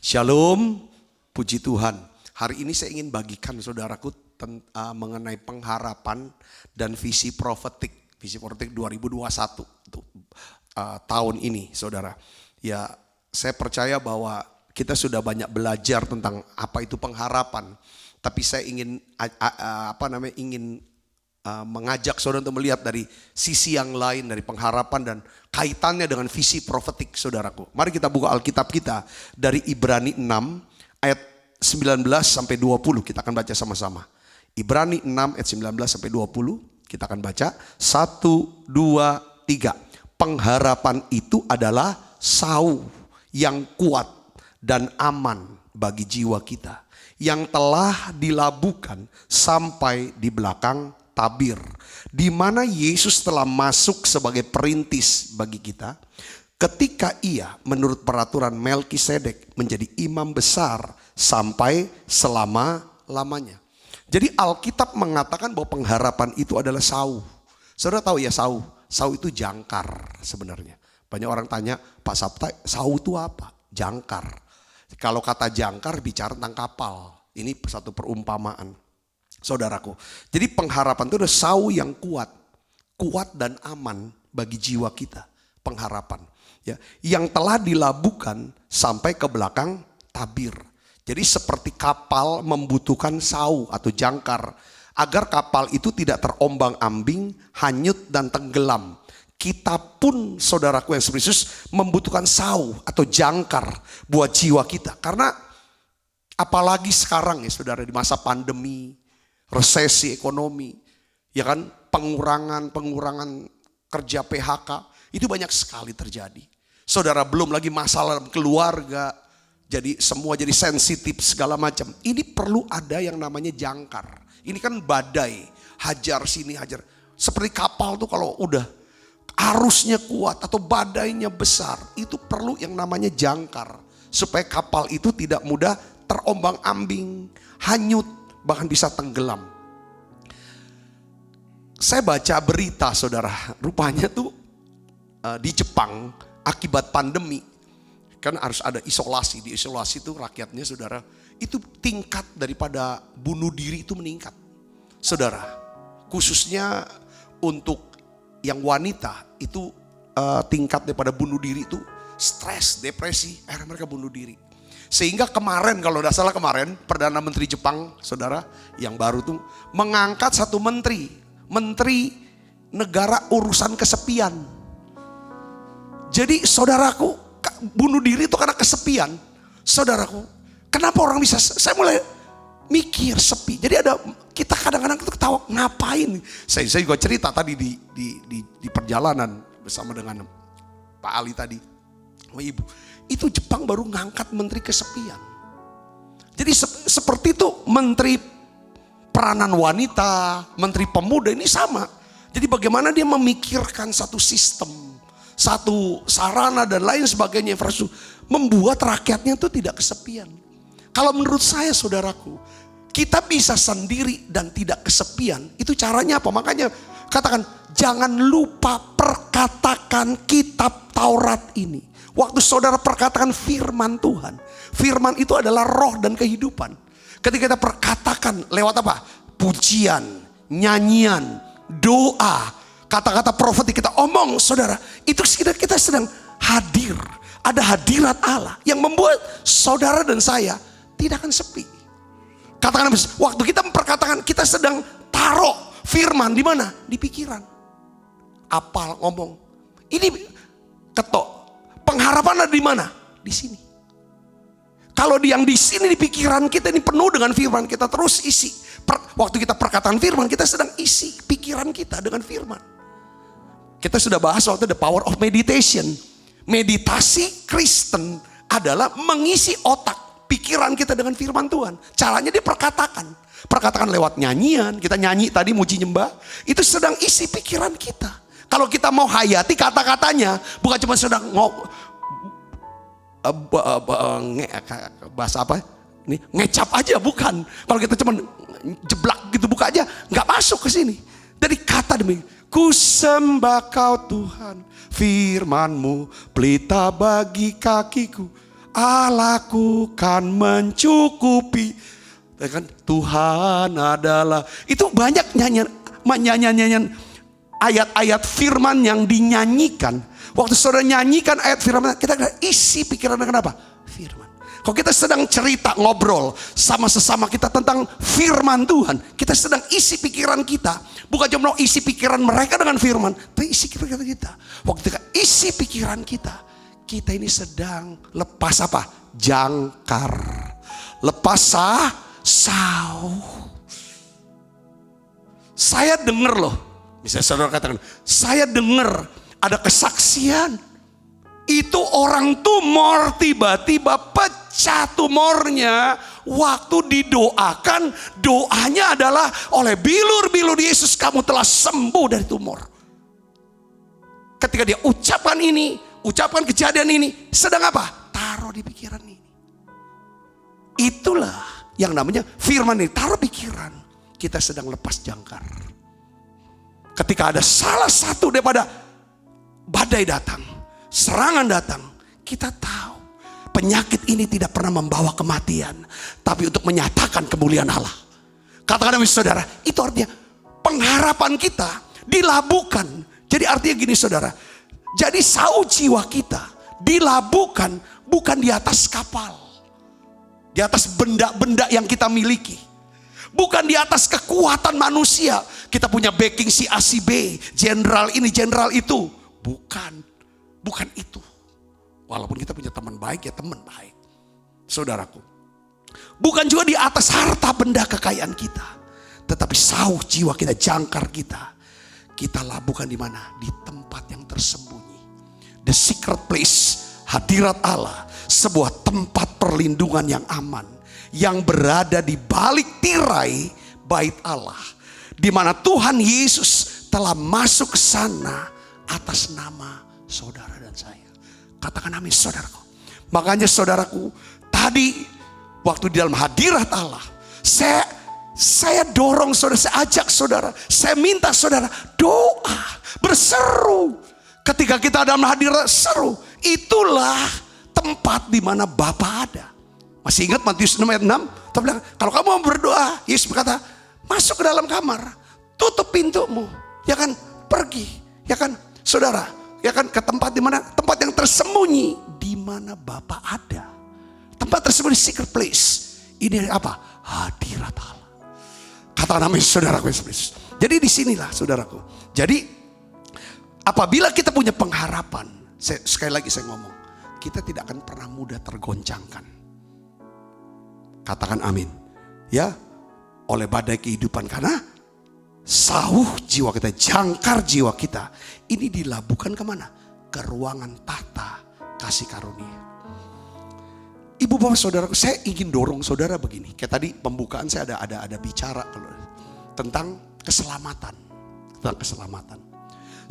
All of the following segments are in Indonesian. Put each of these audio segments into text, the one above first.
Shalom, puji Tuhan. Hari ini saya ingin bagikan saudaraku mengenai pengharapan dan visi profetik. Visi profetik 2021 untuk tahun ini, saudara. Ya, saya percaya bahwa kita sudah banyak belajar tentang apa itu pengharapan. Tapi saya ingin mengajak saudara untuk melihat dari sisi yang lain dari pengharapan dan kaitannya dengan visi profetik, saudaraku. Mari kita buka Alkitab kita dari Ibrani 6 ayat 19 sampai 20, kita akan baca sama-sama. Ibrani 6 ayat 19 sampai 20, kita akan baca 1, 2, 3. Pengharapan itu adalah sau yang kuat dan aman bagi jiwa kita, yang telah dilabuhkan sampai di belakang tabir, di mana Yesus telah masuk sebagai perintis bagi kita ketika ia menurut peraturan Melkisedek menjadi imam besar sampai selama-lamanya. Jadi Alkitab mengatakan bahwa pengharapan itu adalah sau. Saudara tahu ya sau? Sau itu jangkar sebenarnya. Banyak orang tanya, Pak Sabta, sau itu apa? Jangkar. Kalau kata jangkar bicara tentang kapal. Ini satu perumpamaan, saudaraku. Jadi pengharapan itu adalah sau yang kuat dan aman bagi jiwa kita. Pengharapan, ya, yang telah dilabuhkan sampai ke belakang tabir. Jadi seperti kapal membutuhkan sau atau jangkar agar kapal itu tidak terombang-ambing, hanyut dan tenggelam. Kita pun, saudaraku yang Yesus, membutuhkan sau atau jangkar buat jiwa kita. Karena apalagi sekarang ya saudara, di masa pandemi, resesi ekonomi, ya kan, pengurangan kerja PHK, itu banyak sekali terjadi. Saudara, belum lagi masalah dalam keluarga, jadi semua jadi sensitif segala macam. Ini perlu ada yang namanya jangkar. Ini kan badai, hajar sini hajar. Seperti kapal tuh kalau udah arusnya kuat atau badainya besar, itu perlu yang namanya jangkar. Supaya kapal itu tidak mudah terombang-ambing, hanyut, bahkan bisa tenggelam. Saya baca berita saudara, rupanya tuh di Jepang akibat pandemi, kan harus ada isolasi. Di isolasi itu rakyatnya saudara, itu tingkat daripada bunuh diri itu meningkat. Saudara, khususnya untuk yang wanita itu tingkat daripada bunuh diri itu stres, depresi, akhirnya mereka bunuh diri. Sehingga kemarin, kalau tidak salah kemarin, Perdana Menteri Jepang, saudara, yang baru tuh mengangkat satu menteri negara urusan kesepian. Jadi saudaraku, bunuh diri itu karena kesepian. Saudaraku, kenapa orang bisa, saya mulai mikir sepi. Jadi kita kadang-kadang itu ketawa, ngapain? Saya juga cerita tadi di perjalanan bersama dengan Pak Ali tadi, sama Ibu. Itu Jepang baru ngangkat menteri kesepian. Jadi seperti itu menteri peranan wanita, menteri pemuda ini sama. Jadi bagaimana dia memikirkan satu sistem, satu sarana dan lain sebagainya, infrastruktur, membuat rakyatnya itu tidak kesepian. Kalau menurut saya saudaraku, kita bisa sendiri dan tidak kesepian. Itu caranya apa? Makanya katakan, jangan lupa perkatakan kitab Taurat ini. Waktu saudara perkatakan firman Tuhan, firman itu adalah roh dan kehidupan. Ketika kita perkatakan lewat apa? Pujian, nyanyian, doa, kata-kata profetik kita omong, saudara, itu kita sedang hadir. Ada hadirat Allah yang membuat saudara dan saya tidak akan sepi. Katakan, waktu kita memperkatakan, kita sedang taruh firman di mana? Di pikiran. Apal, ngomong. Ini ketok. Pengharapan ada di mana? Di sini. Kalau yang di sini di pikiran kita ini penuh dengan firman, kita terus isi. Waktu kita perkataan firman, kita sedang isi pikiran kita dengan firman. Kita sudah bahas waktu the power of meditation. Meditasi Kristen adalah mengisi otak, pikiran kita dengan firman Tuhan. Caranya dia perkatakan. Perkatakan lewat nyanyian, kita nyanyi tadi muji nyembah, itu sedang isi pikiran kita. Kalau kita mau hayati kata-katanya, bukan cuma sedang bahasa apa? Nih, ngecap aja, bukan. Kalau kita cuma jeblak gitu buka aja, nggak masuk ke sini. Dari kata demi, ku sembah kau Tuhan, firman-Mu pelita bagi kakiku. Allahku kan mencukupi. Ya kan? Tuhan adalah. Itu banyak nyanyian ayat-ayat firman yang dinyanyikan. Waktu saudara nyanyikan ayat firman, kita isi pikiran kenapa? Firman. Kalau kita sedang cerita, ngobrol sama sesama kita tentang firman Tuhan, kita sedang isi pikiran kita. Bukan cuma isi pikiran mereka dengan firman, tapi isi pikiran kita. Waktu kita isi pikiran kita, kita ini sedang lepas apa? Jangkar. Lepas sauh. Saya dengar loh, misalnya saudara katakan, saya dengar ada kesaksian. Itu orang tumor tiba-tiba pecah tumornya. Waktu didoakan, doanya adalah oleh bilur-bilur Yesus kamu telah sembuh dari tumor. Ketika dia ucapkan ini, ucapkan kejadian ini, sedang apa? Taruh di pikiran ini. Itulah yang namanya firman ini, taruh pikiran. Kita sedang lepas jangkar. Ketika ada salah satu daripada badai datang, serangan datang, kita tahu penyakit ini tidak pernah membawa kematian, tapi untuk menyatakan kemuliaan Allah. Katakan demi saudara, itu artinya pengharapan kita dilabuhkan. Jadi artinya gini saudara, jadi sauh jiwa kita dilabuhkan bukan di atas kapal, di atas benda-benda yang kita miliki, bukan di atas kekuatan manusia. Kita punya backing si A si B, jenderal ini jenderal itu, bukan itu. Walaupun kita punya teman baik, ya teman baik, saudaraku. Bukan juga di atas harta benda kekayaan kita, tetapi sauh jiwa kita, jangkar kita, kita labuhkan di mana? Di tempat yang tersembunyi. The secret place, hadirat Allah, sebuah tempat perlindungan yang aman, yang berada di balik tirai bait Allah, di mana Tuhan Yesus telah masuk ke sana atas nama saudara dan saya. Katakan amin saudaraku. Makanya saudaraku, tadi waktu di dalam hadirat Allah, saya dorong saudara, saya ajak saudara, saya minta saudara doa, berseru. Ketika kita dalam hadirat seru, itulah tempat di mana Bapa ada. Masih ingat Matius 6 ayat 6? Dia bilang, kalau kamu mau berdoa, Yesus berkata, masuk ke dalam kamar, tutup pintumu, ya kan, pergi, ya kan, saudara, ya kan, ke tempat di mana? Tempat yang tersembunyi, di mana Bapa ada. Tempat tersembunyi, secret place. Ini apa? Hadirat Allah. Katakan amin saudaraku. Jadi disinilah saudaraku. Jadi apabila kita punya pengharapan, sekali lagi saya ngomong, kita tidak akan pernah mudah tergoncangkan. Katakan amin. Ya, oleh badai kehidupan, karena sauh jiwa kita, jangkar jiwa kita, ini dilabuhkan kemana? Ke ruangan tahta kasih karunia. Ibu bapak saudaraku, saya ingin dorong saudara begini. Kayak tadi pembukaan saya ada bicara tentang keselamatan. Tentang keselamatan.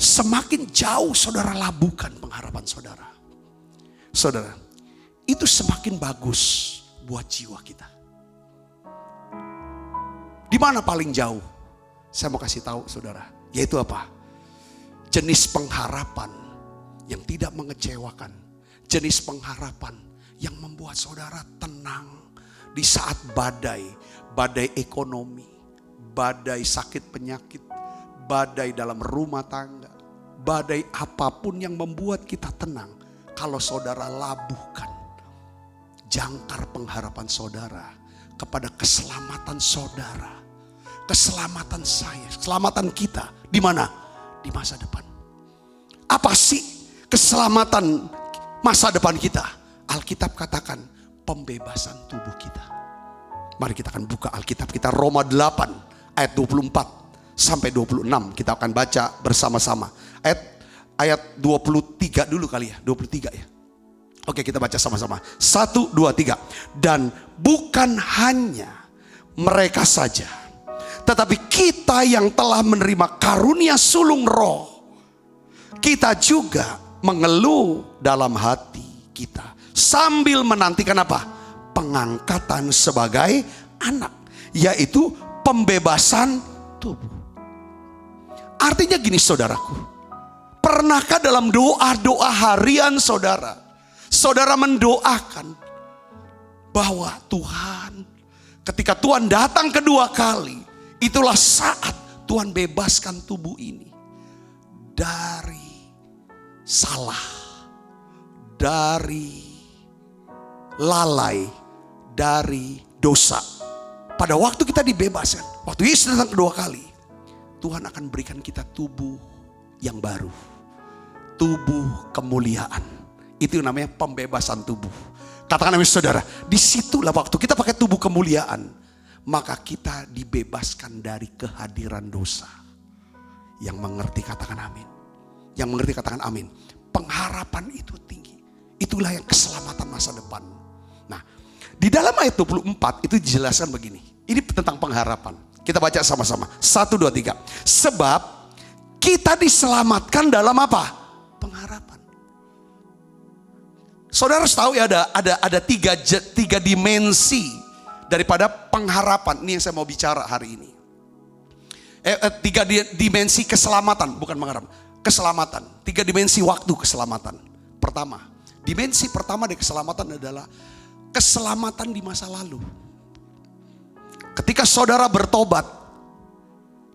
Semakin jauh saudara labuhkan pengharapan saudara, saudara, itu semakin bagus buat jiwa kita. Di mana paling jauh? Saya mau kasih tahu saudara, yaitu apa? Jenis pengharapan yang tidak mengecewakan, jenis pengharapan yang membuat saudara tenang di saat badai ekonomi, badai sakit penyakit, badai dalam rumah tangga, badai apapun yang membuat kita tenang. Kalau saudara labuhkan jangkar pengharapan saudara kepada keselamatan saudara, keselamatan saya, keselamatan kita, di mana? Di masa depan. Apa sih keselamatan masa depan kita? Alkitab katakan pembebasan tubuh kita. Mari kita akan buka Alkitab kita, Roma 8 ayat 24 sampai 26. Kita akan baca bersama-sama. Ayat 23 dulu kali ya, 23 ya. Oke, kita baca sama-sama. 1, 2, 3. Dan bukan hanya mereka saja, tetapi kita yang telah menerima karunia sulung roh, kita juga mengeluh dalam hati kita, sambil menantikan apa? Pengangkatan sebagai anak, yaitu pembebasan tubuh. Artinya gini saudaraku, pernahkah dalam doa-doa harian saudara, saudara mendoakan bahwa Tuhan, ketika Tuhan datang kedua kali, itulah saat Tuhan bebaskan tubuh ini dari salah, dari lalai, dari dosa. Pada waktu kita dibebaskan, waktu Yesus datang kedua kali, Tuhan akan berikan kita tubuh yang baru, tubuh kemuliaan. Itu namanya pembebasan tubuh. Katakan amin saudara. Disitulah waktu kita pakai tubuh kemuliaan, maka kita dibebaskan dari kehadiran dosa. Yang mengerti katakan amin. Yang mengerti katakan amin. Pengharapan itu tinggi. Itulah yang keselamatan masa depan. Nah, di dalam ayat 24 itu dijelaskan begini. Ini tentang pengharapan. Kita baca sama-sama. 1, 2, 3. Sebab kita diselamatkan dalam apa? Pengharapan. Saudara harus tahu ya, ada tiga dimensi daripada pengharapan. Ini yang saya mau bicara hari ini. Tiga dimensi keselamatan, bukan pengharapan. Keselamatan. 3 dimensi waktu keselamatan. Pertama, dimensi pertama dari keselamatan adalah keselamatan di masa lalu. Ketika saudara bertobat,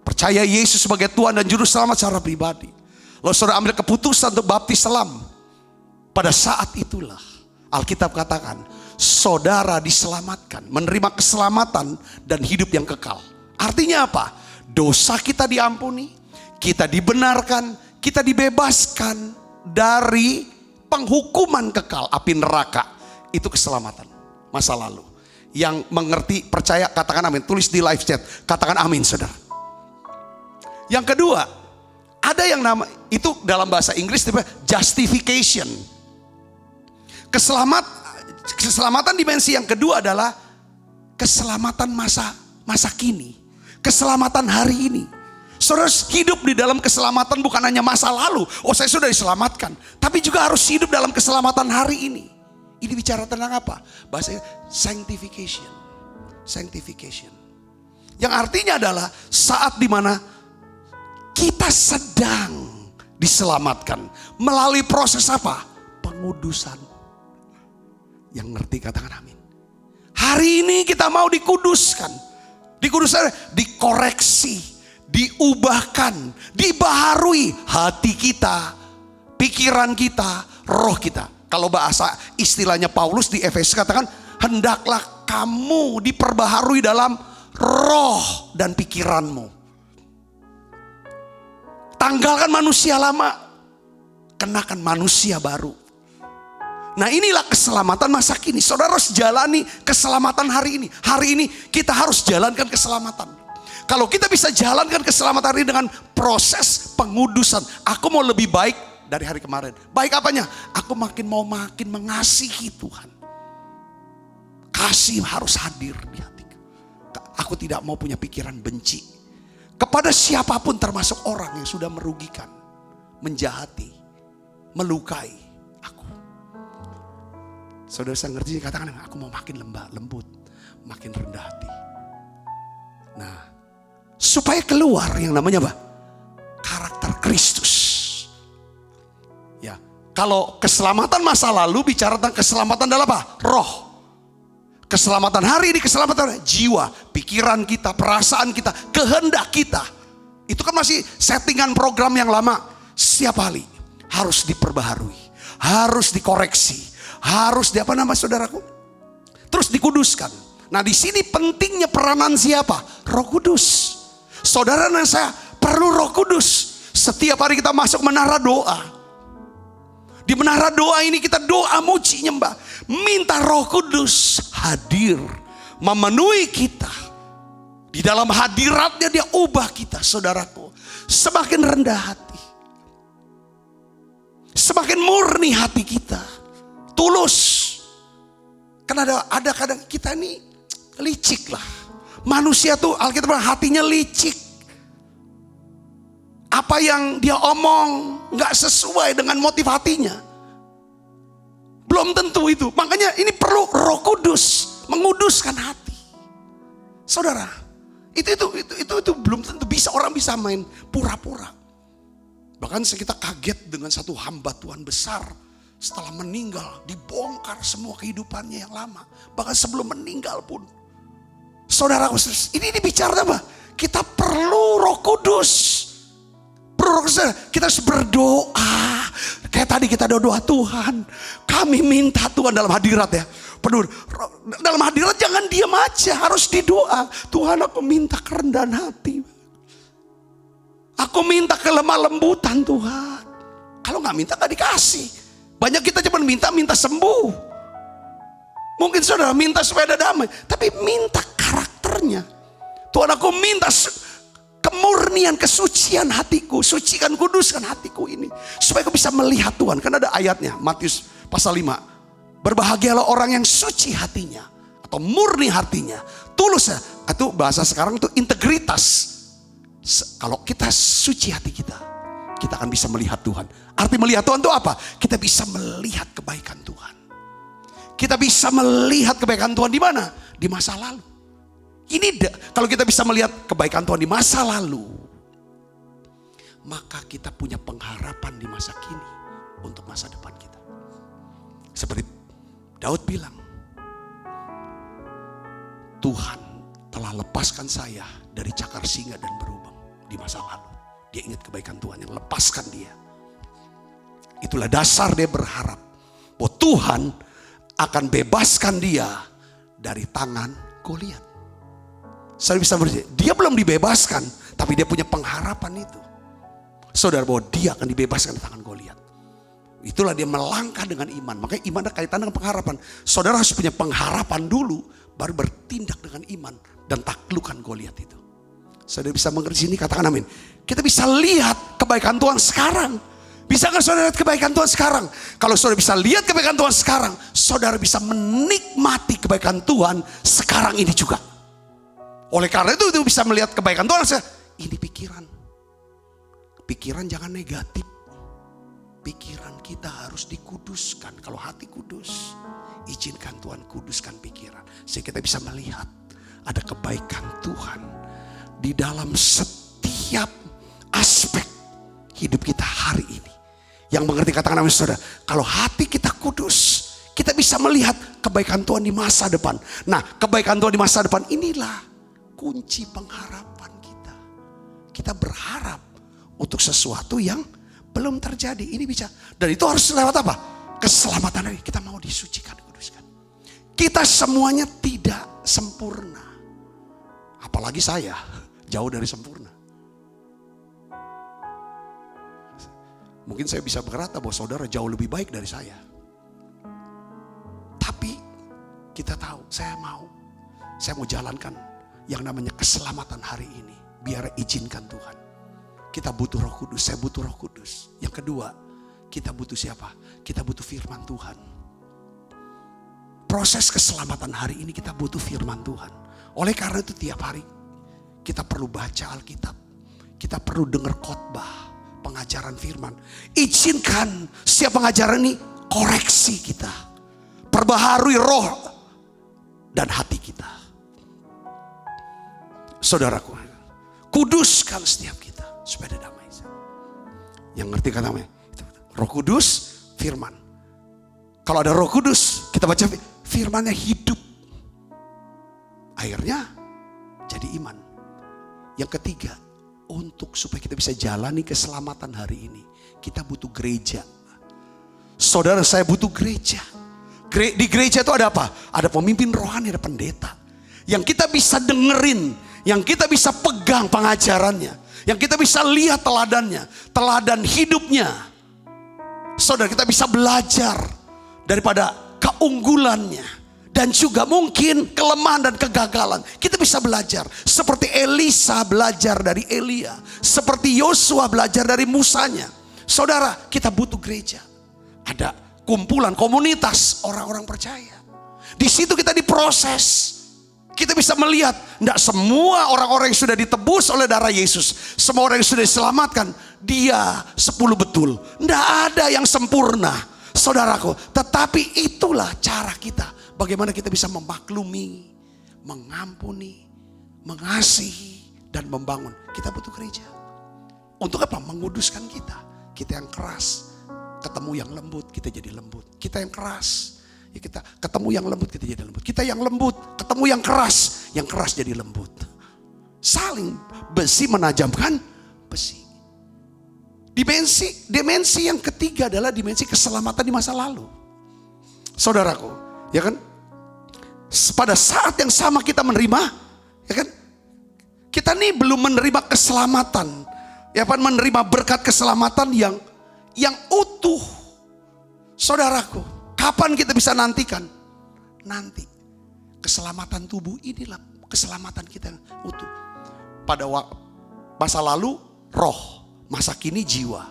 percaya Yesus sebagai Tuhan dan Juru Selamat secara pribadi, lalu saudara ambil keputusan untuk baptis selam, pada saat itulah Alkitab katakan saudara diselamatkan, menerima keselamatan dan hidup yang kekal. Artinya apa? Dosa kita diampuni, kita dibenarkan, kita dibebaskan dari penghukuman kekal api neraka. Itu keselamatan masa lalu. Yang mengerti, percaya, katakan amin. Tulis di live chat, katakan amin saudara. Yang kedua, ada yang nama, itu dalam bahasa Inggris justification. Keselamatan dimensi yang kedua adalah keselamatan masa kini. Keselamatan hari ini. Saudara hidup di dalam keselamatan bukan hanya masa lalu. Oh, saya sudah diselamatkan. Tapi juga harus hidup dalam keselamatan hari ini. Ini bicara tentang apa? Bahasanya sanctification. Sanctification. Yang artinya adalah saat dimana kita sedang diselamatkan. Melalui proses apa? Pengudusan. Yang ngerti katakan amin. Hari ini kita mau dikuduskan. Dikuduskan, dikoreksi, diubahkan, dibaharui hati kita, pikiran kita, roh kita. Kalau bahasa istilahnya Paulus di Efesus katakan, hendaklah kamu diperbaharui dalam roh dan pikiranmu. Tanggalkan manusia lama, kenakan manusia baru. Nah, inilah keselamatan masa kini. Saudara harus jalani keselamatan hari ini. Hari ini kita harus jalankan keselamatan. Kalau kita bisa jalankan keselamatan hari ini dengan proses pengudusan. Aku mau lebih baik dari hari kemarin. Baik apanya? Aku makin mengasihi Tuhan. Kasih harus hadir di hatiku. Aku tidak mau punya pikiran benci kepada siapapun, termasuk orang yang sudah merugikan, menjahati, melukai aku. Saudara saya ngerti, katakan aku mau makin lembut, makin rendah hati. Nah, supaya keluar yang namanya apa? Karakter Kristus. Ya, kalau keselamatan masa lalu bicara tentang keselamatan dalam apa? Roh. Keselamatan hari ini, keselamatan jiwa, pikiran kita, perasaan kita, kehendak kita. Itu kan masih settingan program yang lama. Setiap hari harus diperbaharui, harus dikoreksi, harus saudaraku? Terus dikuduskan. Nah, di sini pentingnya peranan siapa? Roh Kudus. Saudara dan saya perlu Roh Kudus. Setiap hari kita masuk menara doa. Di menara doa ini kita doa, muji, nyembah. Minta Roh Kudus hadir, memenuhi kita. Di dalam hadiratnya dia ubah kita, saudaraku. Semakin rendah hati, semakin murni hati kita. Tulus. Karena ada kadang kita ini licik lah. Manusia tuh Alkitab bilang hatinya licik. Apa yang dia omong gak sesuai dengan motif hatinya. Belum tentu itu. Makanya ini perlu Roh Kudus menguduskan hati. Saudara, itu belum tentu bisa, orang bisa main pura-pura. Bahkan kita kaget dengan satu hamba Tuhan besar. Setelah meninggal, dibongkar semua kehidupannya yang lama. Bahkan sebelum meninggal pun. Saudara, ini bicara apa? Kita perlu Roh Kudus. Kita harus berdoa. Kayak tadi kita doa, Tuhan, kami minta Tuhan dalam hadirat ya. Penuh dalam hadirat, jangan diam aja, harus didoa. Tuhan, aku minta kerendahan hati. Aku minta kelemah lembutan Tuhan. Kalau nggak minta nggak dikasih. Banyak kita cuma minta sembuh. Mungkin saudara minta supaya ada damai, tapi minta karakternya. Tuhan, aku minta kemurnian, kesucian hatiku. Sucikan, kuduskan hatiku ini. Supaya aku bisa melihat Tuhan. Kan ada ayatnya, Matius pasal 5. Berbahagialah orang yang suci hatinya. Atau murni hatinya. Tulus ya. Itu bahasa sekarang itu integritas. Kalau kita suci hati kita akan bisa melihat Tuhan. Arti melihat Tuhan itu apa? Kita bisa melihat kebaikan Tuhan. Kita bisa melihat kebaikan Tuhan di mana? Di masa lalu. Kalau kita bisa melihat kebaikan Tuhan di masa lalu, maka kita punya pengharapan di masa kini untuk masa depan kita. Seperti Daud bilang, Tuhan telah lepaskan saya dari cakar singa dan berubah di masa lalu. Dia ingat kebaikan Tuhan yang lepaskan dia. Itulah dasar dia berharap bahwa Tuhan akan bebaskan dia dari tangan Goliat. Saya bisa berkata, dia belum dibebaskan, tapi dia punya pengharapan itu. Saudara, bahwa dia akan dibebaskan dari tangan Goliat. Itulah dia melangkah dengan iman. Makanya iman ada kaitan dengan pengharapan. Saudara harus punya pengharapan dulu, baru bertindak dengan iman dan taklukkan Goliat itu. Saudara bisa mengerti sini, katakan amin. Kita bisa lihat kebaikan Tuhan sekarang. Bisa nggak saudara lihat kebaikan Tuhan sekarang? Kalau saudara bisa lihat kebaikan Tuhan sekarang, saudara bisa menikmati kebaikan Tuhan sekarang ini juga. Oleh karena itu bisa melihat kebaikan Tuhan. Ini pikiran. Pikiran jangan negatif. Pikiran kita harus dikuduskan. Kalau hati kudus, izinkan Tuhan kuduskan pikiran. Sehingga kita bisa melihat ada kebaikan Tuhan di dalam setiap aspek hidup kita hari ini. Yang mengerti katakan amin saudara. Kalau hati kita kudus, kita bisa melihat kebaikan Tuhan di masa depan. Nah, kebaikan Tuhan di masa depan inilah kunci pengharapan kita. Kita berharap untuk sesuatu yang belum terjadi. Ini bicara. Dan itu harus lewat apa? Keselamatan lagi. Kita mau disucikan, dikuduskan. Kita semuanya tidak sempurna. Apalagi saya, jauh dari sempurna. Mungkin saya bisa berkata bahwa saudara jauh lebih baik dari saya. Tapi kita tahu, saya mau jalankan yang namanya keselamatan hari ini. Biar izinkan Tuhan. Kita butuh Roh Kudus, saya butuh Roh Kudus. Yang kedua, kita butuh siapa? Kita butuh firman Tuhan. Proses keselamatan hari ini kita butuh firman Tuhan. Oleh karena itu tiap hari kita perlu baca Alkitab. Kita perlu dengar khotbah, pengajaran firman. Izinkan setiap pengajaran ini koreksi kita. Perbaharui roh dan hati kita. Saudaraku, kuduskan setiap kita supaya ada damai. Yang ngerti kata damai? Roh Kudus, firman. Kalau ada Roh Kudus, kita baca firmannya hidup. Akhirnya jadi iman. Yang ketiga, untuk supaya kita bisa jalani keselamatan hari ini, kita butuh gereja. Saudara, saya butuh gereja. Di gereja itu ada apa? Ada pemimpin rohani, ada pendeta. Yang kita bisa dengerin, yang kita bisa pegang pengajarannya, yang kita bisa lihat teladannya, teladan hidupnya. Saudara, kita bisa belajar daripada keunggulannya dan juga mungkin kelemahan dan kegagalan. Kita bisa belajar seperti Elisa belajar dari Elia, seperti Yosua belajar dari Musanya. Saudara, kita butuh gereja. Ada kumpulan, komunitas orang-orang percaya. Di situ kita diproses. Kita bisa melihat, tidak semua orang-orang yang sudah ditebus oleh darah Yesus, semua orang yang sudah diselamatkan, dia 10 betul. Tidak ada yang sempurna, saudaraku. Tetapi itulah cara kita, bagaimana kita bisa memaklumi, mengampuni, mengasihi, dan membangun. Kita butuh gereja. Untuk apa? Menguduskan kita. Kita yang keras, ketemu yang lembut, kita jadi lembut. Kita yang keras, ya kita ketemu yang lembut, kita jadi lembut. Kita yang lembut, ketemu yang keras jadi lembut. Saling besi menajamkan besi. Dimensi yang ketiga adalah dimensi keselamatan di masa lalu. Saudaraku, ya kan? Pada saat yang sama kita menerima, ya kan? Kita nih belum menerima keselamatan, ya kan? Menerima berkat keselamatan yang utuh. Saudaraku, kapan kita bisa nantikan? Nanti. Keselamatan tubuh inilah keselamatan kita yang utuh. Pada masa lalu roh, masa kini jiwa,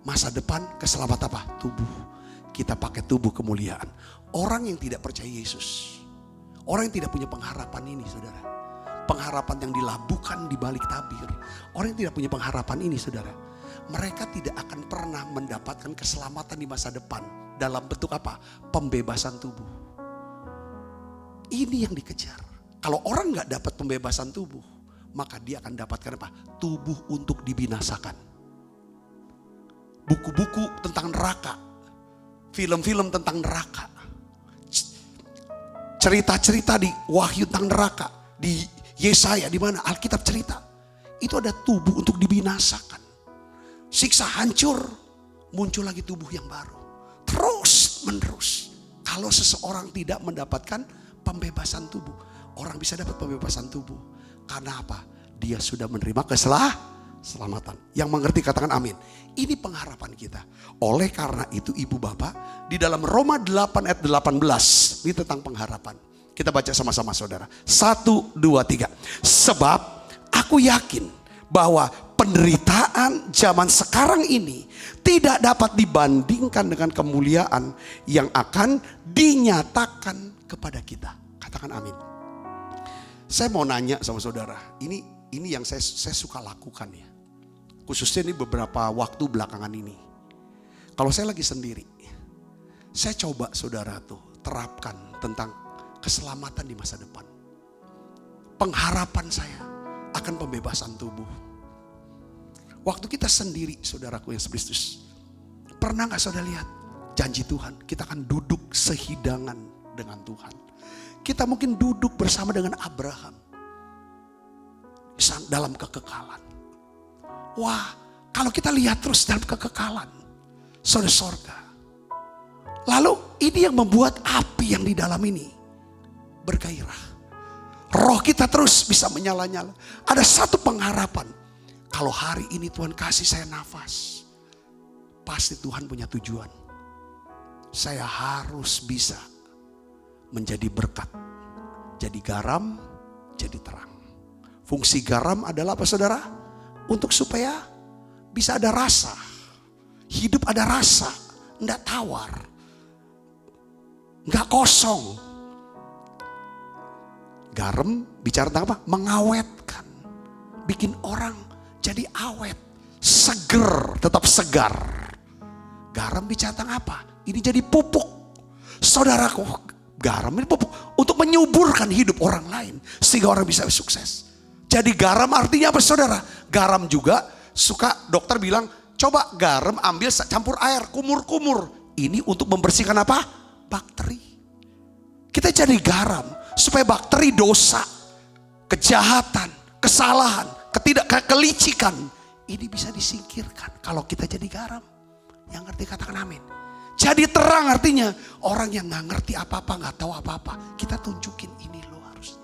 masa depan keselamatan apa? Tubuh. Kita pakai tubuh kemuliaan. Orang yang tidak percaya Yesus, orang yang tidak punya pengharapan ini, saudara, pengharapan yang dilabuhkan di balik tabir, orang yang tidak punya pengharapan ini, saudara, mereka tidak akan pernah mendapatkan keselamatan di masa depan dalam bentuk apa? Pembebasan tubuh. Ini yang dikejar. Kalau orang nggak dapat pembebasan tubuh, maka dia akan dapatkan apa? Tubuh untuk dibinasakan. Buku-buku tentang neraka, film-film tentang neraka, cerita-cerita di Wahyu tentang neraka, di Yesaya, di mana Alkitab cerita, itu ada tubuh untuk dibinasakan. Siksa hancur, muncul lagi tubuh yang baru. Terus menerus. Kalau seseorang tidak mendapatkan pembebasan tubuh, orang bisa dapat pembebasan tubuh. Karena apa? Dia sudah menerima keselamatan. Yang mengerti katakan amin. Ini pengharapan kita. Oleh karena itu ibu bapak, di dalam Roma 8 ayat 18, ini tentang pengharapan. Kita baca sama-sama saudara. 1, 2, 3. Sebab aku yakin bahwa penderitaan zaman sekarang ini tidak dapat dibandingkan dengan kemuliaan yang akan dinyatakan kepada kita. Katakan amin. Saya mau nanya sama saudara, ini yang saya suka lakukan ya. Khususnya ini beberapa waktu belakangan ini. Kalau saya lagi sendiri, saya coba saudara tuh terapkan tentang keselamatan di masa depan. Pengharapan saya akan pembebasan tubuh. Waktu kita sendiri saudaraku yang Kristus, pernah gak saudara lihat janji Tuhan? Kita akan duduk sehidangan dengan Tuhan. Kita mungkin duduk bersama dengan Abraham dalam kekekalan. Wah, kalau kita lihat terus dalam kekekalan, sorga. Lalu ini yang membuat api yang di dalam ini bergairah. Roh kita terus bisa menyala-nyala. Ada satu pengharapan. Kalau hari ini Tuhan kasih saya nafas, pasti Tuhan punya tujuan. Saya harus bisa menjadi berkat, jadi garam, jadi terang. Fungsi garam adalah apa saudara? Untuk supaya bisa ada rasa, hidup ada rasa, enggak tawar, enggak kosong. Garam bicara tentang apa? Mengawetkan, bikin orang jadi awet, seger, tetap segar. Garam bicara tentang apa? Ini jadi pupuk, saudaraku. Garam ini pupuk untuk menyuburkan hidup orang lain sehingga orang bisa sukses. Jadi garam artinya apa saudara? Garam juga suka dokter bilang coba garam ambil campur air kumur-kumur. Ini untuk membersihkan apa? Bakteri. Kita jadi garam supaya bakteri dosa, kejahatan, kesalahan, kelicikan ini bisa disingkirkan kalau kita jadi garam. Yang ngerti katakan amin. Jadi terang artinya orang yang gak ngerti apa-apa, gak tahu apa-apa, kita tunjukin ini loh harusnya.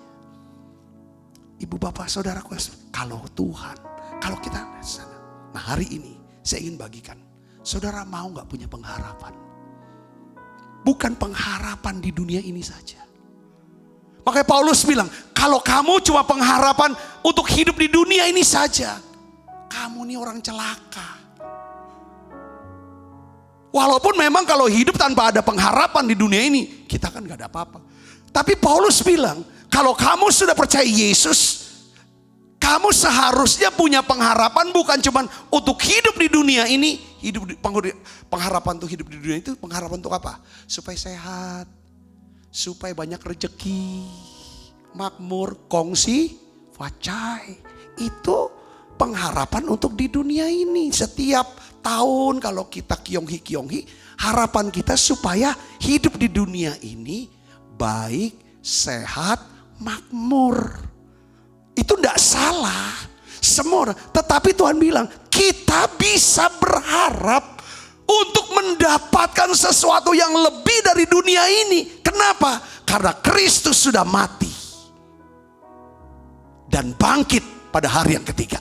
Ibu bapak saudaraku, kalau Tuhan, kalau kita sana. Nah hari ini saya ingin bagikan, saudara mau gak punya pengharapan? Bukan pengharapan di dunia ini saja. Makanya Paulus bilang, kalau kamu cuma pengharapan untuk hidup di dunia ini saja, kamu nih orang celaka. Walaupun memang kalau hidup tanpa ada pengharapan di dunia ini, kita kan gak ada apa-apa. Tapi Paulus bilang, kalau kamu sudah percaya Yesus, kamu seharusnya punya pengharapan bukan cuma untuk hidup di dunia ini. Pengharapan untuk hidup di dunia itu pengharapan untuk apa? Supaya sehat, supaya banyak rezeki, makmur, kongsi, facai. Itu pengharapan untuk di dunia ini. Setiap tahun kalau kita kyonghi, harapan kita supaya hidup di dunia ini baik, sehat, makmur. Itu tidak salah. Semua. Tetapi Tuhan bilang kita bisa berharap untuk mendapatkan sesuatu yang lebih dari dunia ini. Kenapa? Karena Kristus sudah mati dan bangkit pada hari yang ketiga.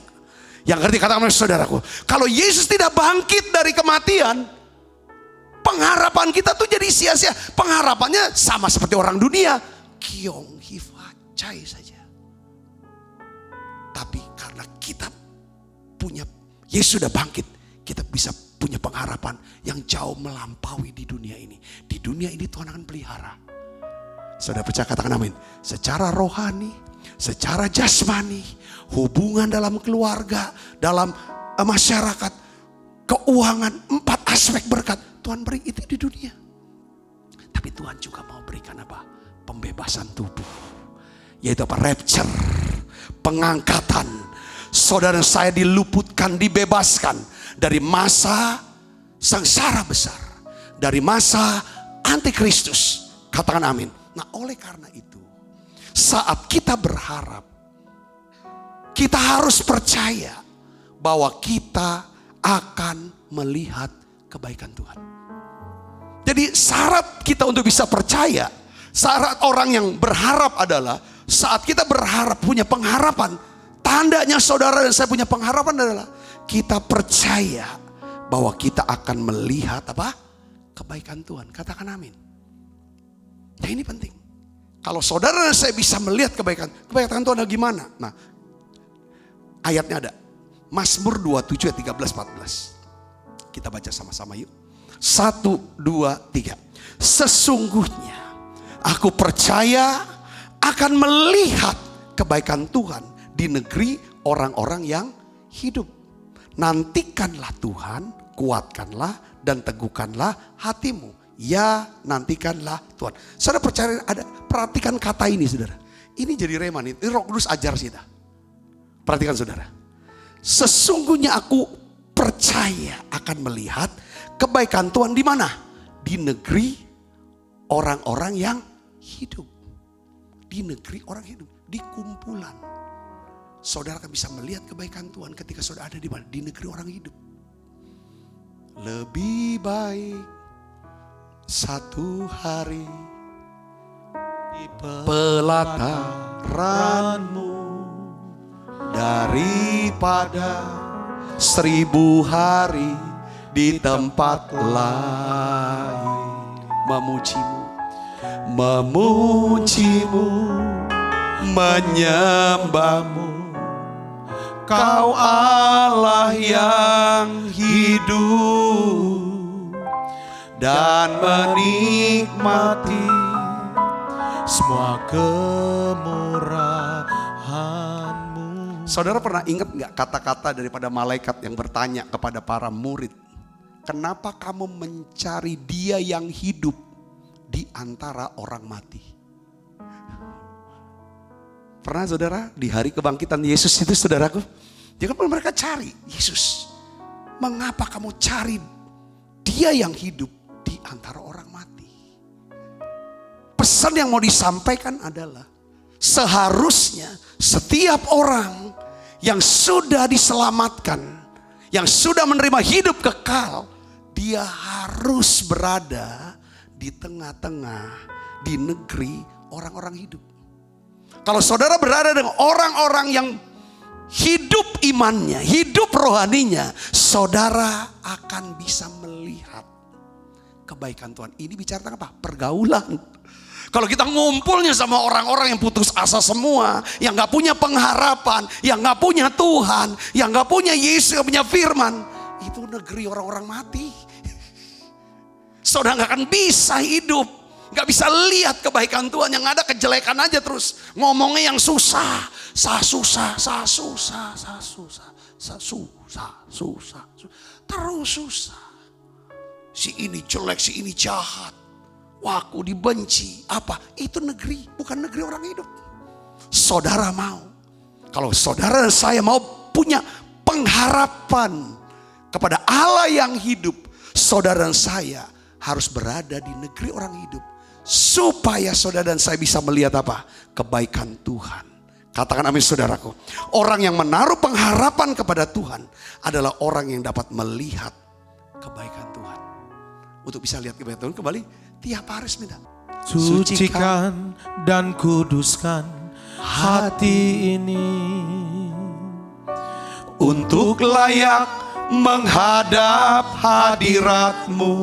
Yang ngerti katakan saudaraku, kalau Yesus tidak bangkit dari kematian, pengharapan kita tuh jadi sia-sia. Pengharapannya sama seperti orang dunia, kyonghi facai saja. Tapi karena kita punya Yesus sudah bangkit, kita bisa punya pengharapan yang jauh melampaui di dunia ini. Di dunia ini Tuhan akan pelihara. Saudara percaya katakan amin. Secara rohani, secara jasmani, hubungan dalam keluarga, dalam masyarakat, keuangan, 4 aspek berkat Tuhan beri itu di dunia. Tapi Tuhan juga mau berikan apa? Pembebasan tubuh, yaitu apa? Rapture, pengangkatan. Saudara saya diluputkan, dibebaskan dari masa sengsara besar, dari masa antikristus. Katakan amin. Nah, oleh karena itu, saat kita berharap, kita harus percaya bahwa kita akan melihat kebaikan Tuhan. Jadi syarat kita untuk bisa percaya, syarat orang yang berharap adalah saat kita berharap, punya pengharapan. Tandanya saudara dan saya punya pengharapan adalah kita percaya bahwa kita akan melihat apa? Kebaikan Tuhan. Katakan amin. Nah, ini penting. Kalau saudara dan saya bisa melihat kebaikan Tuhan gimana? Nah, ayatnya ada. Mazmur 27 ayat 13-14. Kita baca sama-sama yuk. 1, 2, 3. Sesungguhnya aku percaya akan melihat kebaikan Tuhan di negeri orang-orang yang hidup. Nantikanlah Tuhan, kuatkanlah dan teguhkanlah hatimu. Ya, nantikanlah Tuhan. Saudara percaya, perhatikan kata ini saudara. Ini jadi rema nih, ini Roh Kudus ajar kita. Perhatikan saudara. Sesungguhnya aku percaya akan melihat kebaikan Tuhan di mana? Di negeri orang-orang yang hidup. Di negeri orang hidup, di kumpulan. Saudara akan bisa melihat kebaikan Tuhan ketika saudara ada di mana? Di negeri orang hidup. Lebih baik satu hari di pelataranmu daripada 1000 hari di tempat lain. Memujimu, menyembahmu, Kau Allah yang hidup, dan menikmati semua kemurahan-Mu. Saudara pernah ingat gak kata-kata daripada malaikat yang bertanya kepada para murid, kenapa kamu mencari Dia yang hidup di antara orang mati? Pernah saudara di hari kebangkitan Yesus itu saudaraku, dia kan mereka cari Yesus. Mengapa kamu cari Dia yang hidup di antara orang mati? Pesan yang mau disampaikan adalah seharusnya setiap orang yang sudah diselamatkan, yang sudah menerima hidup kekal, dia harus berada di tengah-tengah, di negeri orang-orang hidup. Kalau saudara berada dengan orang-orang yang hidup imannya, hidup rohaninya, saudara akan bisa melihat kebaikan Tuhan. Ini bicara tentang apa? Pergaulan. Kalau kita ngumpulnya sama orang-orang yang putus asa semua, yang gak punya pengharapan, yang gak punya Tuhan, yang gak punya Yesus, yang punya firman, itu negeri orang-orang mati. Saudara gak akan bisa hidup, gak bisa lihat kebaikan Tuhan. Yang ada kejelekan aja terus. Ngomongnya yang susah, terus susah. Si ini jelek, si ini jahat. Wah, aku dibenci. Apa? Itu negeri, bukan negeri orang hidup. Saudara mau, kalau saudara dan saya mau punya pengharapan kepada Allah yang hidup, saudara dan saya harus berada di negeri orang hidup. Supaya saudara dan saya bisa melihat apa? Kebaikan Tuhan. Katakan amin saudaraku. Orang yang menaruh pengharapan kepada Tuhan adalah orang yang dapat melihat kebaikan Tuhan. Untuk bisa lihat kebaikan Tuhan kembali tiap hari minta. Sucikan dan kuduskan hati ini untuk layak menghadap hadirat-Mu.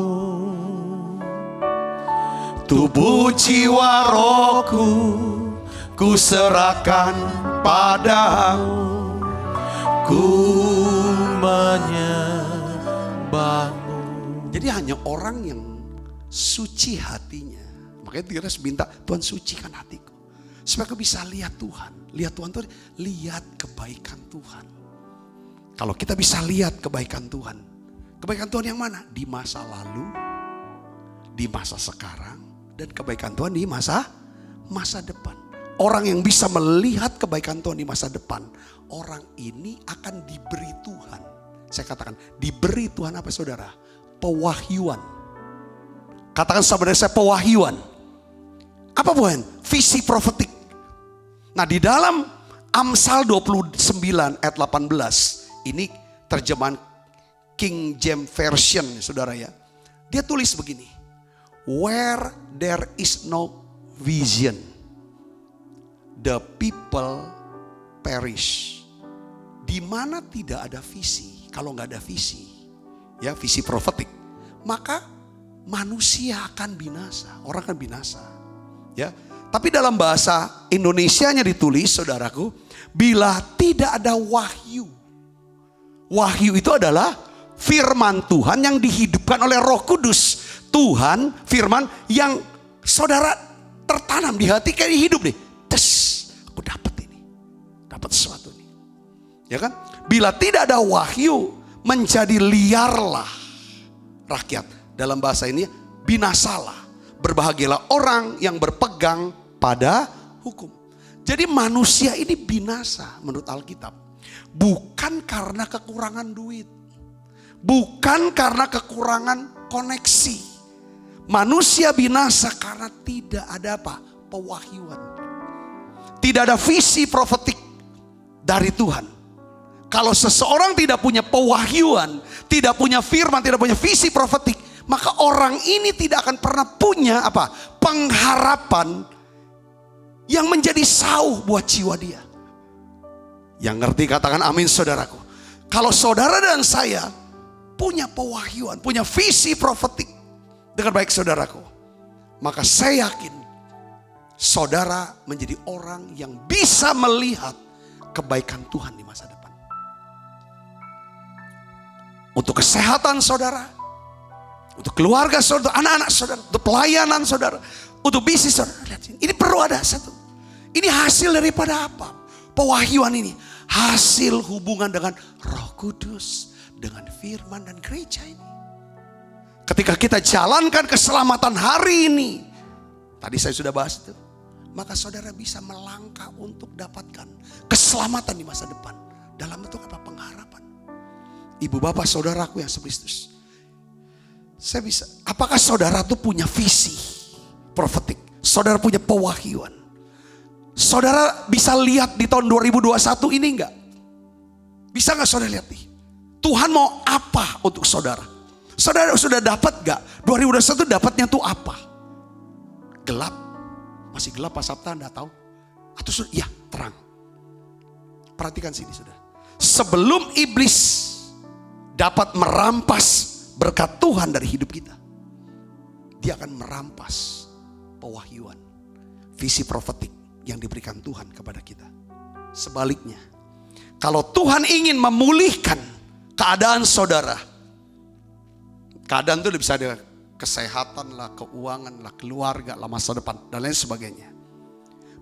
Tubuh jiwa rohku ku serahkan padamu. ku menyembahmu. Jadi hanya orang yang suci hatinya. Makanya kita harus minta, Tuhan sucikan hatiku. Supaya aku bisa lihat Tuhan. Lihat Tuhan itu lihat kebaikan Tuhan. Kalau kita bisa lihat kebaikan Tuhan. Kebaikan Tuhan yang mana? Di masa lalu, di masa sekarang, dan kebaikan Tuhan di masa depan. Orang yang bisa melihat kebaikan Tuhan di masa depan, orang ini akan diberi Tuhan. Saya katakan, diberi Tuhan apa saudara? Pewahyuan. Katakan sama saya, pewahyuan. Apa bukan? Visi profetik. Nah di dalam Amsal 29 ayat 18, ini terjemahan King James Version saudara ya. Dia tulis begini, where there is no vision, the people perish. Di mana tidak ada visi, kalau nggak ada visi, ya visi profetik, maka manusia akan binasa, orang akan binasa. Ya, tapi dalam bahasa Indonesianya ditulis, saudaraku, bila tidak ada wahyu. Wahyu itu adalah firman Tuhan yang dihidupkan oleh Roh Kudus. Tuhan, firman yang saudara tertanam di hati kayak hidup nih. Tes, aku dapat ini. Dapat sesuatu nih. Ya kan? Bila tidak ada wahyu, menjadi liarlah rakyat. Dalam bahasa ini, binasalah. Berbahagialah orang yang berpegang pada hukum. Jadi manusia ini binasa menurut Alkitab. Bukan karena kekurangan duit. Bukan karena kekurangan koneksi. Manusia binasa karena tidak ada apa? Pewahyuan. Tidak ada visi profetik dari Tuhan. Kalau seseorang tidak punya pewahyuan, tidak punya firman, tidak punya visi profetik, maka orang ini tidak akan pernah punya apa? Pengharapan yang menjadi sauh buat jiwa dia. Yang ngerti katakan amin saudaraku. Kalau saudara dan saya punya pewahyuan, punya visi profetik dengan baik saudaraku, maka saya yakin saudara menjadi orang yang bisa melihat kebaikan Tuhan di masa depan. Untuk kesehatan saudara, untuk keluarga saudara, anak-anak saudara, untuk pelayanan saudara, untuk bisnis saudara. Lihat, ini perlu ada satu. Ini hasil daripada apa? Pewahyuan ini hasil hubungan dengan Roh Kudus, dengan firman dan gereja ini. Ketika kita jalankan keselamatan hari ini, tadi saya sudah bahas itu, maka saudara bisa melangkah untuk dapatkan keselamatan di masa depan. Dalam bentuk apa? Pengharapan. Ibu bapak saudaraku yang sekristus, saya bisa, apakah saudara tuh punya visi profetik? Saudara punya pewahyuan? Saudara bisa lihat di tahun 2021 ini enggak? Bisa enggak saudara lihat nih? Tuhan mau apa untuk saudara? Saudara sudah dapat enggak? 2021 dapatnya tuh apa? Gelap? Masih gelap pas Sabta Anda tahu? Atau sudah? Ya terang. Perhatikan sini saudara. Sebelum iblis dapat merampas berkat Tuhan dari hidup kita, dia akan merampas pewahyuan, visi profetik yang diberikan Tuhan kepada kita. Sebaliknya, kalau Tuhan ingin memulihkan keadaan saudara, keadaan itu bisa ada kesehatan lah, keuangan lah, keluarga lah, masa depan dan lain sebagainya.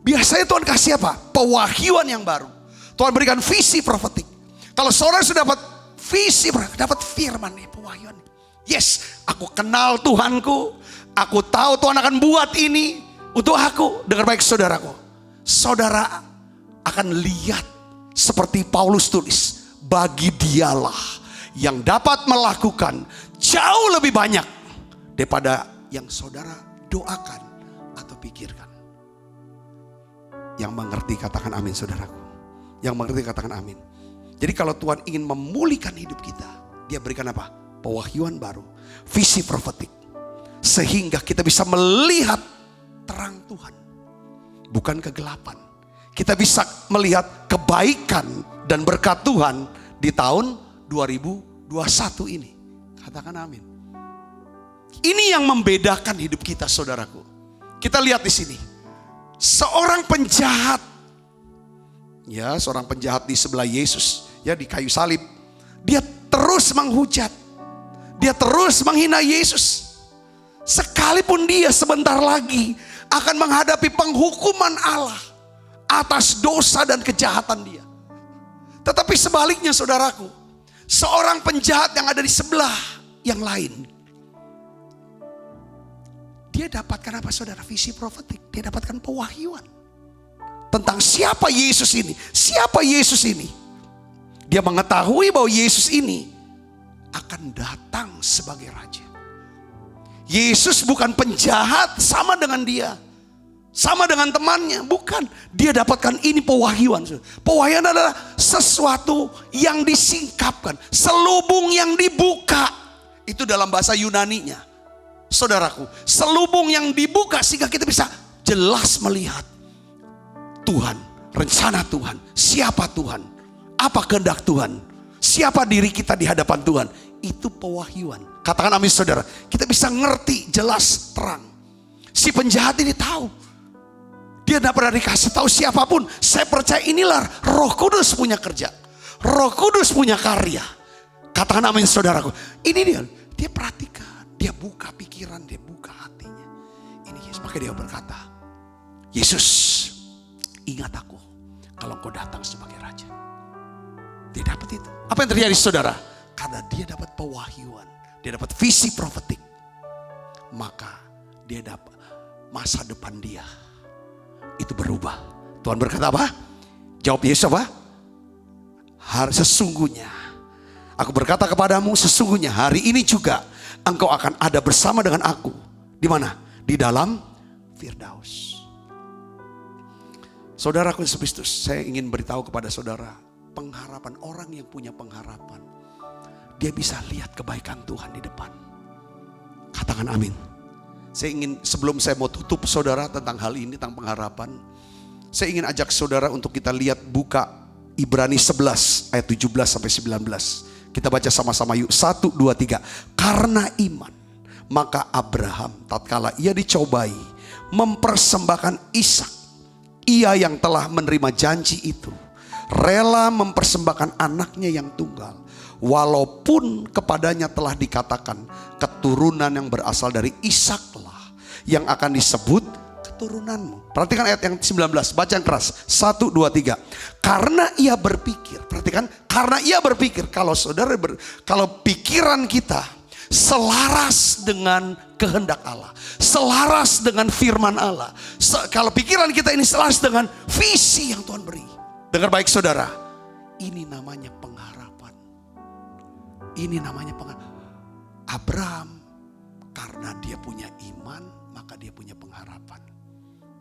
Biasanya Tuhan kasih apa? Pewahyuan yang baru. Tuhan berikan visi profetik. Kalau saudara sudah dapat visi, dapat firman nih, pewahyuan. Yes, aku kenal Tuhanku. Aku tahu Tuhan akan buat ini untuk aku. Dengar baik saudaraku. Saudara akan lihat seperti Paulus tulis, bagi dialah yang dapat melakukan jauh lebih banyak daripada yang saudara doakan atau pikirkan. Yang mengerti katakan amin saudaraku. Yang mengerti katakan amin. Jadi kalau Tuhan ingin memulihkan hidup kita, Dia berikan apa? Pewahyuan baru, visi profetik. Sehingga kita bisa melihat terang Tuhan, bukan kegelapan. Kita bisa melihat kebaikan dan berkat Tuhan di tahun 2021 ini. Katakan amin. Ini yang membedakan hidup kita saudaraku. Kita lihat di sini. Seorang penjahat. Ya, seorang penjahat di sebelah Yesus, ya di kayu salib. Dia terus menghujat. Dia terus menghina Yesus. Sekalipun dia sebentar lagi akan menghadapi penghukuman Allah atas dosa dan kejahatan dia. Tetapi sebaliknya saudaraku, seorang penjahat yang ada di sebelah yang lain, dia dapatkan apa saudara? Visi profetik. Dia dapatkan pewahyuan tentang siapa Yesus ini. Siapa Yesus ini? Dia mengetahui bahwa Yesus ini akan datang sebagai raja. Yesus bukan penjahat sama dengan dia, sama dengan temannya, bukan. Dia dapatkan ini pewahyuan. Pewahyuan adalah sesuatu yang disingkapkan, selubung yang dibuka. Itu dalam bahasa Yunaninya. Saudaraku, selubung yang dibuka sehingga kita bisa jelas melihat Tuhan, rencana Tuhan, siapa Tuhan, apa kehendak Tuhan, siapa diri kita di hadapan Tuhan. Itu pewahyuan. Katakan amin saudara. Kita bisa ngerti jelas terang. Si penjahat ini tahu. Dia tidak pernah dikasih tahu siapapun. Saya percaya inilah Roh Kudus punya kerja. Roh Kudus punya karya. Katakan amin saudaraku. Ini dia. Dia perhatikan. Dia buka pikiran. Dia buka hatinya. Ini Yesus. Maka dia berkata, Yesus, ingat aku kalau kau datang sebagai raja. Dia dapat itu. Apa yang terjadi saudara? Karena dia dapat pewahyuan. Dia dapat visi profetik. Maka dia dapat masa depan dia itu berubah. Tuhan berkata apa? Jawab Yesus apa? Sesungguhnya aku berkata kepadamu, sesungguhnya hari ini juga engkau akan ada bersama dengan aku. Di mana? Di dalam Firdaus. Saudaraku Yesus Kristus, saya ingin beritahu kepada saudara, pengharapan, orang yang punya pengharapan, dia bisa lihat kebaikan Tuhan di depan. Katakan amin. Saya ingin, sebelum saya mau tutup saudara tentang hal ini, tentang pengharapan, saya ingin ajak saudara untuk kita lihat, buka Ibrani 11 ayat 17 sampai 19. Kita baca sama-sama yuk. 1, 2, 3. Karena iman, maka Abraham tatkala ia dicobai mempersembahkan Ishak, ia yang telah menerima janji itu, rela mempersembahkan anaknya yang tunggal. Walaupun kepadanya telah dikatakan keturunan yang berasal dari Ishaklah yang akan disebut keturunanmu. Perhatikan ayat yang 19, baca yang keras. 1, 2, 3. Karena ia berpikir, perhatikan, karena ia berpikir, kalau saudara kalau pikiran kita selaras dengan kehendak Allah, selaras dengan firman Allah, kalau pikiran kita ini selaras dengan visi yang Tuhan beri. Dengar baik saudara, ini namanya pengharapan. Ini namanya pengharapan. Abraham, karena dia punya iman, maka dia punya pengharapan.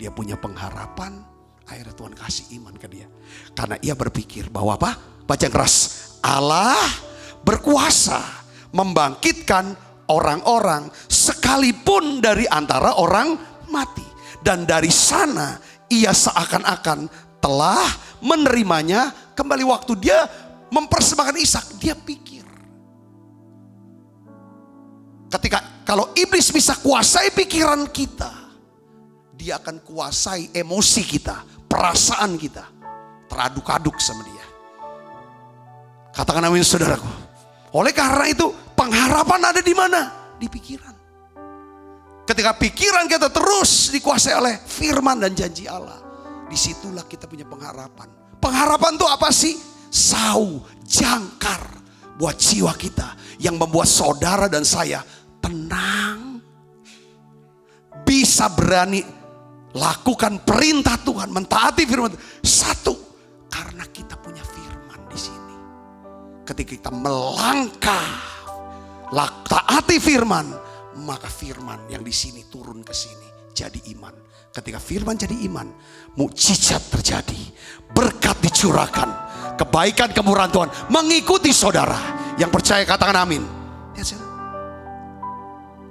Dia punya pengharapan, akhirnya Tuhan kasih iman ke dia. Karena ia berpikir bahwa apa? Baca yang keras. Allah berkuasa membangkitkan orang-orang sekalipun dari antara orang mati. Dan dari sana ia seakan-akan telah menerimanya kembali. Waktu dia mempersembahkan Ishak, dia pikir. Ketika kalau iblis bisa kuasai pikiran kita, dia akan kuasai emosi kita, perasaan kita, teraduk-aduk sama dia. Katakan amin saudaraku. Oleh karena itu pengharapan ada di mana? Di pikiran. Ketika pikiran kita terus dikuasai oleh firman dan janji Allah, disitulah kita punya pengharapan. Pengharapan itu apa sih? Sau, jangkar buat jiwa kita, yang membuat saudara dan saya tenang, bisa berani lakukan perintah Tuhan, mentaati firman. Satu, karena kita punya firman di sini. ketika kita melangkah, taati firman, maka firman yang di sini turun ke sini jadi iman. Ketika firman jadi iman, mukjizat terjadi, berkat dicurahkan, kebaikan kemurahan Tuhan mengikuti saudara. Yang percaya katakan amin. Ya,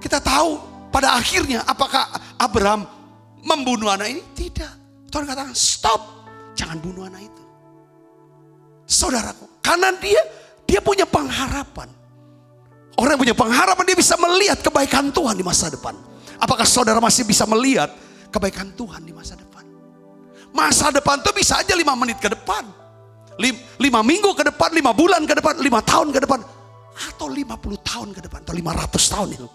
kita tahu pada akhirnya apakah Abraham membunuh anak ini? Tidak. Tuhan katakan stop, jangan bunuh anak itu. Saudaraku, karena dia punya pengharapan. Orang yang punya pengharapan dia bisa melihat kebaikan Tuhan di masa depan. Apakah saudara masih bisa melihat kebaikan Tuhan di masa depan? Masa depan itu bisa aja 5 menit ke depan, 5 minggu ke depan, 5 bulan ke depan, 5 tahun ke depan, atau 50 tahun ke depan, atau 500 tahun itu.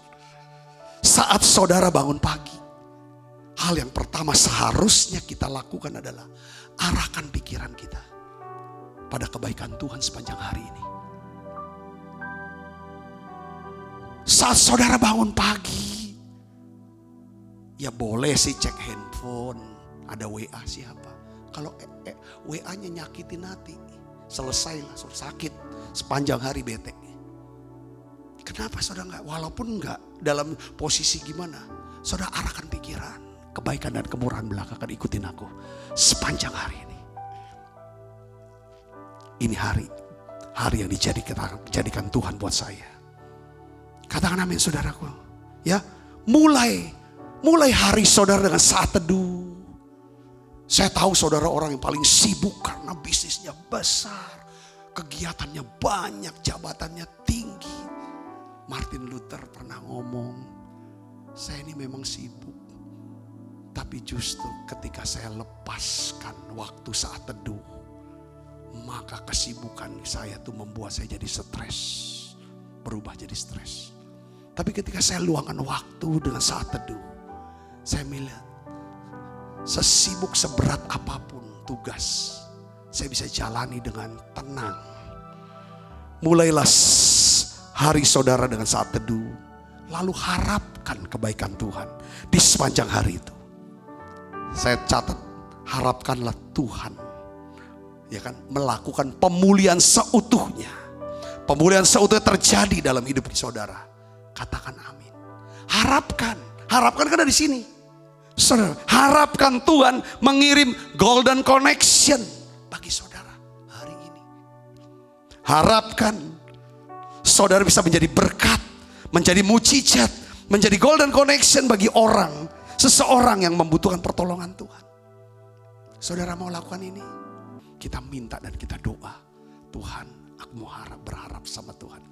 Saat saudara bangun pagi, hal yang pertama seharusnya kita lakukan adalah arahkan pikiran kita pada kebaikan Tuhan sepanjang hari ini. Saat saudara bangun pagi, ya boleh sih cek handphone, ada WA siapa. Kalau WA-nya nyakitin hati, selesailah, sakit sepanjang hari bete. Kenapa saudara enggak? Walaupun enggak dalam posisi gimana, saudara arahkan pikiran, kebaikan dan kemurahan belaka akan ikutin aku sepanjang hari ini. Ini hari yang dijadikan Tuhan buat saya. Katakan amin saudaraku. Ya, mulai hari saudara dengan saat teduh. Saya tahu saudara orang yang paling sibuk karena bisnisnya besar, kegiatannya banyak, jabatannya tinggi. Martin Luther pernah ngomong, saya ini memang sibuk, tapi justru ketika saya lepaskan waktu saat teduh, maka kesibukan saya tuh membuat saya jadi stres, berubah jadi stres. Tapi ketika saya luangkan waktu dengan saat teduh, saya melihat sesibuk seberat apapun tugas, saya bisa jalani dengan tenang. Mulailah hari saudara dengan saat teduh, lalu harapkan kebaikan Tuhan di sepanjang hari itu. Saya catat, harapkanlah Tuhan, ya kan, melakukan pemulihan seutuhnya. Pemulihan seutuhnya terjadi dalam hidup saudara. Katakan amin. Harapkan kan ada di sini. Saudara, harapkan Tuhan mengirim golden connection bagi saudara hari ini. Harapkan saudara bisa menjadi berkat, menjadi mukjizat, menjadi golden connection bagi seseorang yang membutuhkan pertolongan Tuhan. Saudara mau lakukan ini? Kita minta dan kita doa. Tuhan, aku mau berharap sama Tuhan.